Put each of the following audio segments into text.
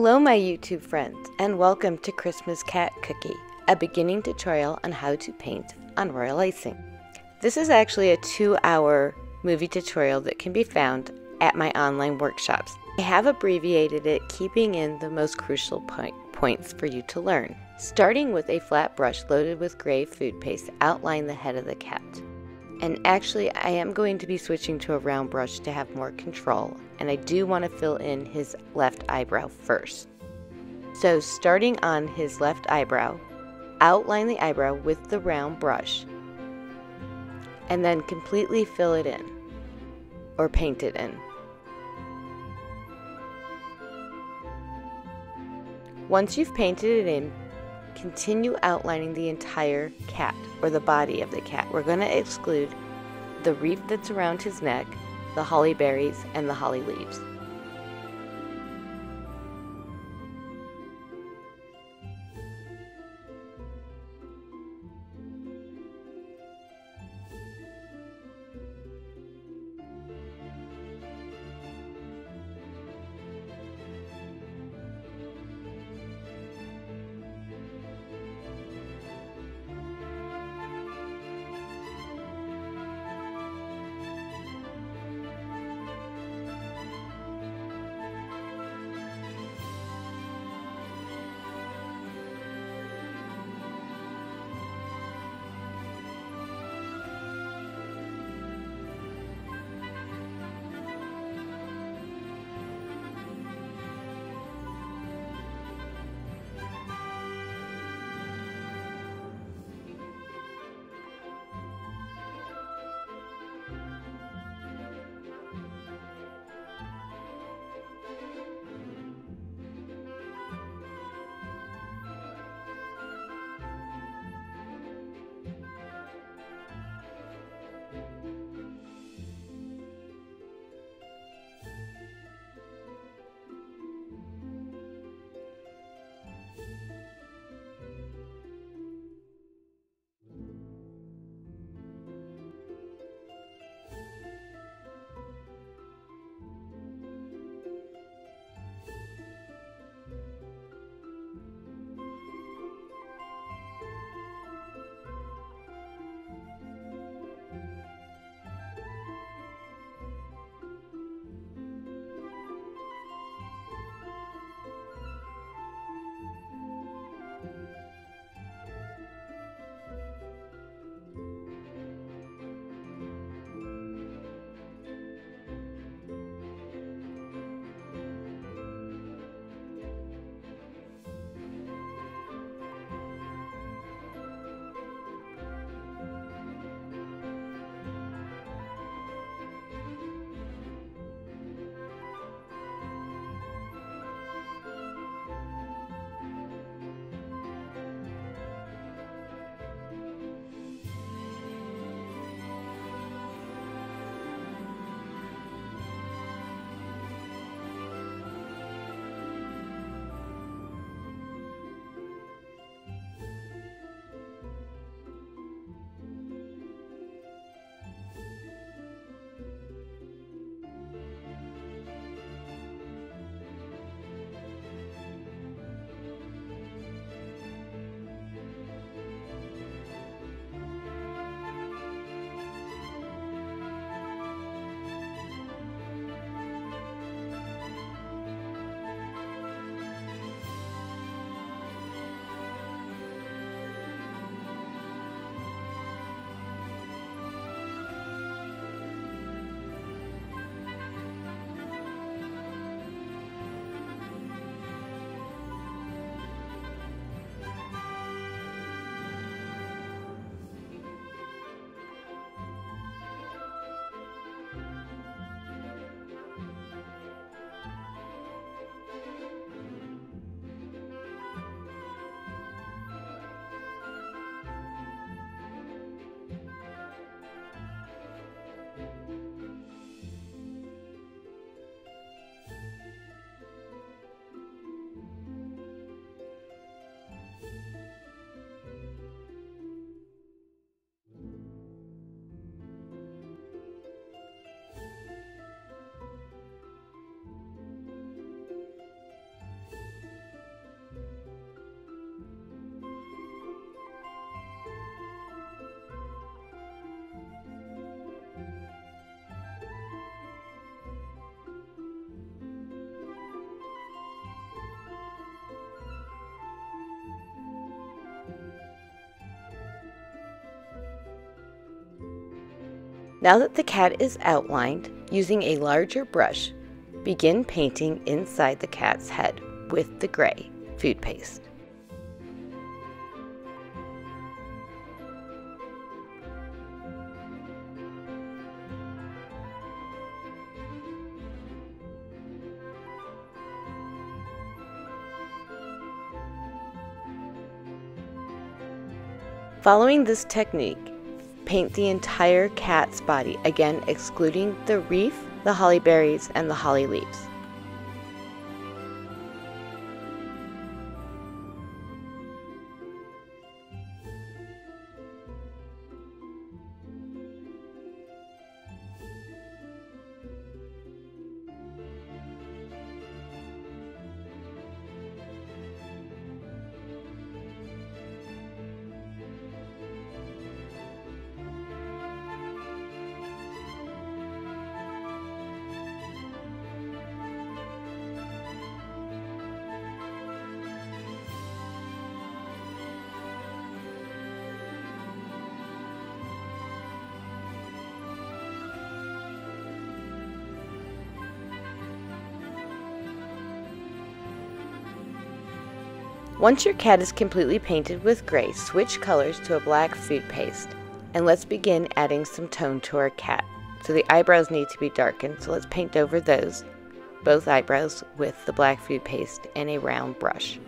Hello my YouTube friends, and welcome to Christmas Cat Cookie, a beginning tutorial on how to paint on royal icing. This is actually a 2-hour movie tutorial that can be found at my online workshops. I have abbreviated it, keeping in the most crucial points for you to learn. Starting with a flat brush loaded with gray food paste, outline the head of the cat. And actually, I am going to be switching to a round brush to have more control, and I do want to fill in his left eyebrow first. So starting on his left eyebrow, outline the eyebrow with the round brush, and then completely fill it in, or paint it in. Once you've painted it in, continue outlining the entire cat, or the body of the cat. We're going to exclude the wreath that's around his neck, the holly berries, and the holly leaves. Now that the cat is outlined, using a larger brush, begin painting inside the cat's head with the gray food paste. Following this technique, paint the entire cat's body, again excluding the wreath, the holly berries, and the holly leaves. Once your cat is completely painted with gray, switch colors to a black food paste, and let's begin adding some tone to our cat. So the eyebrows need to be darkened, so let's paint over those, both eyebrows, with the black food paste and a round brush.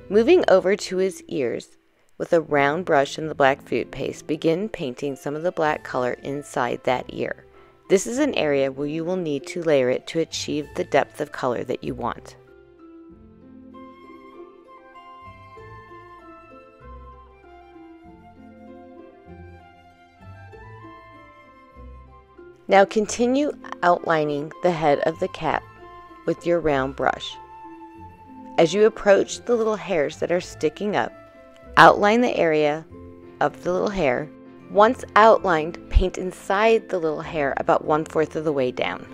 Moving over to his ears, with a round brush and the black food paste, begin painting some of the black color inside that ear. This is an area where you will need to layer it to achieve the depth of color that you want. Now continue outlining the head of the cat with your round brush. As you approach the little hairs that are sticking up, outline the area of the little hair. Once outlined, paint inside the little hair about 1/4 of the way down.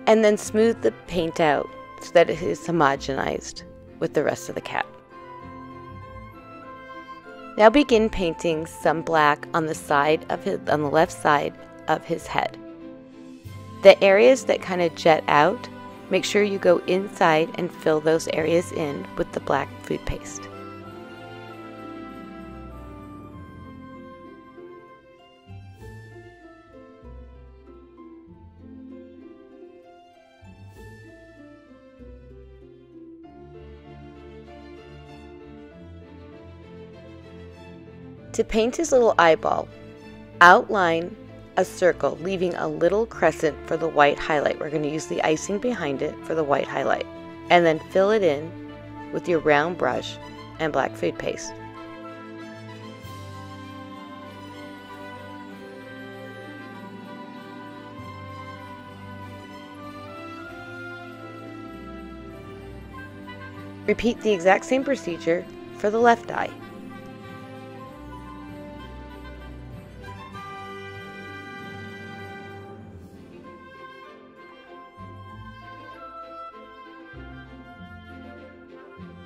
And then smooth the paint out so that it is homogenized with the rest of the cat. Now begin painting some black on the left side of his head. The areas that kind of jet out, make sure you go inside and fill those areas in with the black food paste. To paint his little eyeball, outline a circle, leaving a little crescent for the white highlight. We're going to use the icing behind it for the white highlight, and then fill it in with your round brush and black food paste. Repeat the exact same procedure for the left eye.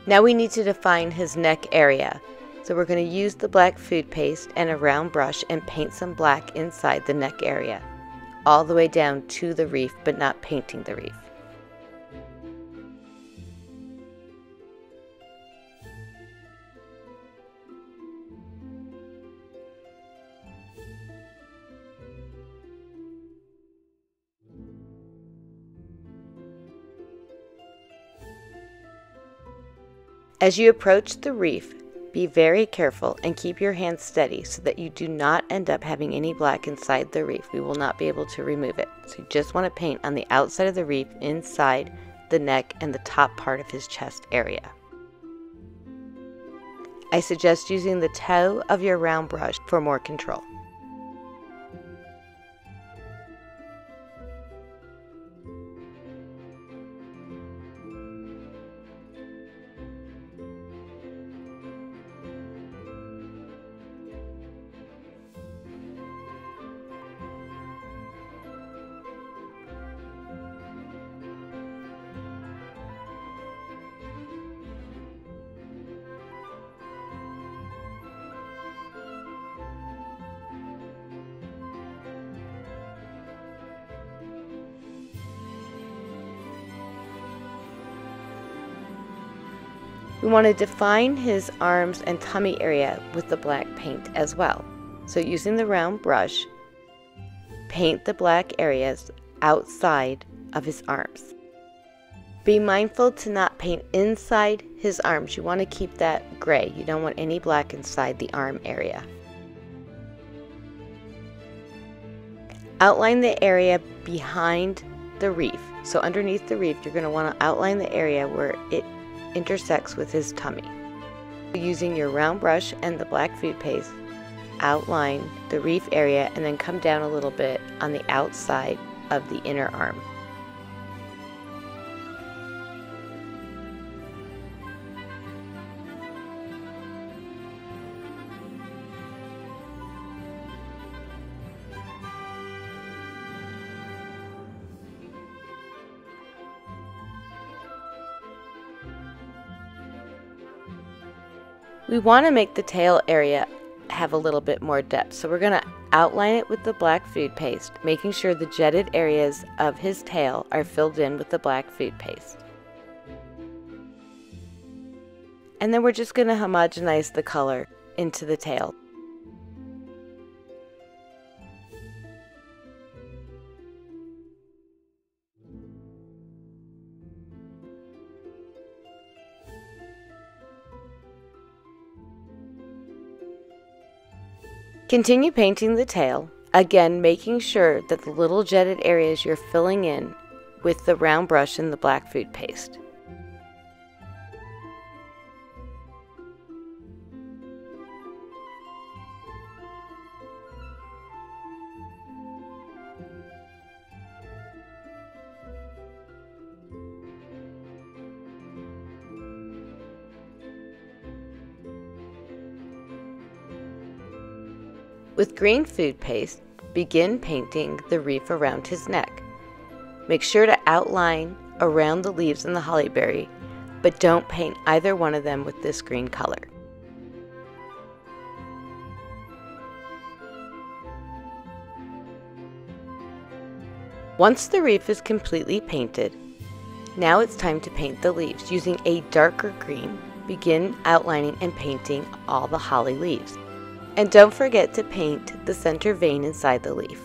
Now we need to define his neck area. So we're going to use the black food paste and a round brush and paint some black inside the neck area, all the way down to the wreath, but not painting the wreath. As you approach the wreath, be very careful and keep your hands steady so that you do not end up having any black inside the wreath. We will not be able to remove it. So you just want to paint on the outside of the wreath, inside the neck and the top part of his chest area. I suggest using the toe of your round brush for more control. We want to define his arms and tummy area with the black paint as well. So using the round brush, paint the black areas outside of his arms. Be mindful to not paint inside his arms. You want to keep that gray. You don't want any black inside the arm area. Outline the area behind the wreath. So underneath the wreath, you're going to want to outline the area where it intersects with his tummy. Using your round brush and the black food paste, outline the wreath area and then come down a little bit on the outside of the inner arm. We want to make the tail area have a little bit more depth, so we're going to outline it with the black food paste, making sure the jetted areas of his tail are filled in with the black food paste. And then we're just going to homogenize the color into the tail. Continue painting the tail, again making sure that the little jetted areas you're filling in with the round brush and the black food paste. With green food paste, begin painting the wreath around his neck. Make sure to outline around the leaves and the holly berry, but don't paint either one of them with this green color. Once the wreath is completely painted, now it's time to paint the leaves. Using a darker green, begin outlining and painting all the holly leaves. And don't forget to paint the center vein inside the leaf.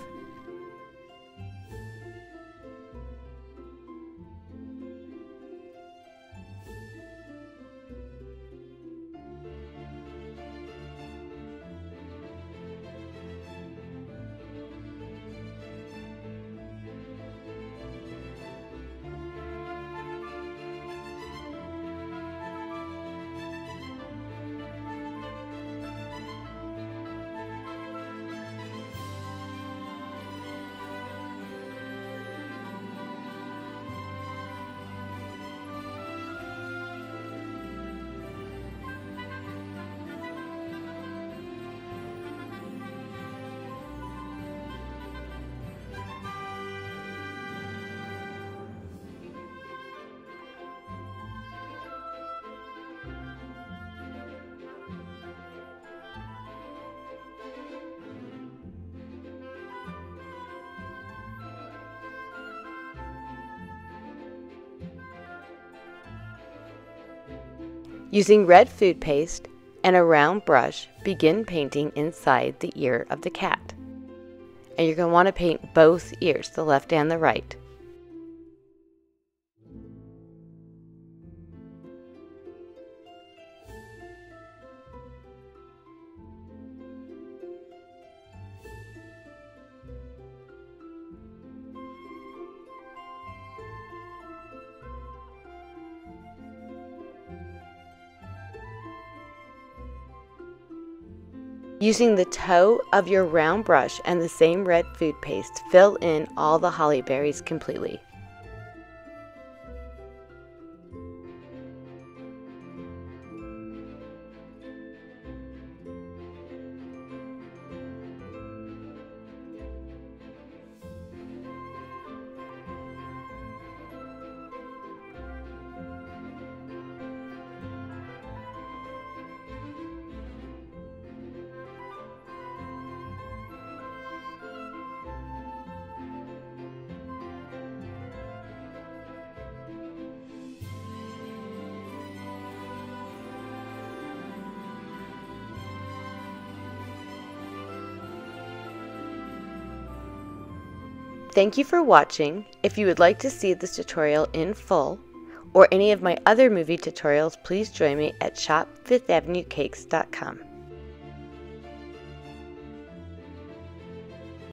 Using red food paste and a round brush, begin painting inside the ear of the cat. And you're going to want to paint both ears, the left and the right. Using the toe of your round brush and the same red food paste, fill in all the holly berries completely. Thank you for watching. If you would like to see this tutorial in full, or any of my other movie tutorials, please join me at shopfifthavenuecakes.com.